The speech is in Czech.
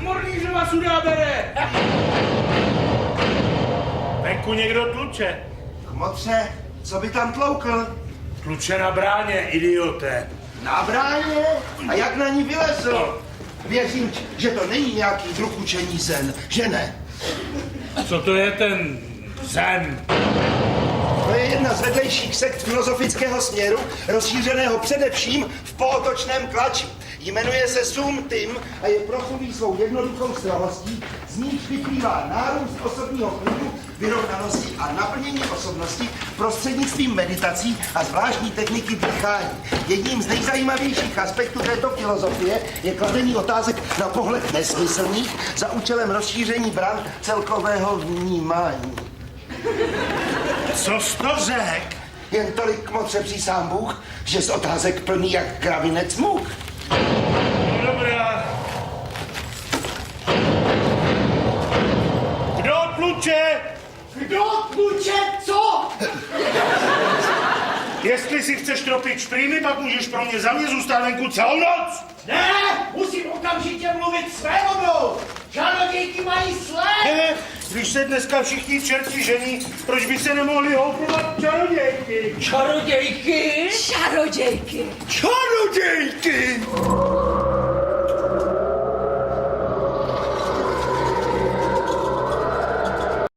Mornířova sudá bere! Venku někdo tluče. Kmotře, co by tam tloukl? Tluče na bráně, idioté. Na bráně? A jak na ní vylezl? Věřím, že to není nějaký druh učení zen, že ne? Co to je ten zen? To je jedna z vedlejších sekt filozofického směru, rozšířeného především v pootočném klači. Jmenuje se Sum Tim a je proslulý svou jednoduchou stravostí, z níž vyplývá nárůst osobního klidu, vyrovnanosti a naplnění osobnosti prostřednictvím meditací a zvláštní techniky dýchání. Jedním z nejzajímavějších aspektů této filozofie je kladení otázek na pohled nesmyslných za účelem rozšíření bran celkového vnímání. Co jsi to řek? Jen tolik kmotře přísám Bůh, že z otázek plný jak kravinec muk. No dobrá. Kdo tluče? Kdo tluče co? Jestli si chceš tropit šprýmy, pak můžeš pro mě za mě zůstat venku celou noc. Ne, musím okamžitě mluvit svévodou. Čarodějky mají sled. Když se dneska všichni čerti žení, proč by se nemohli houpovat čarodějky? Čarodějky? Čarodějky. Čarodějky!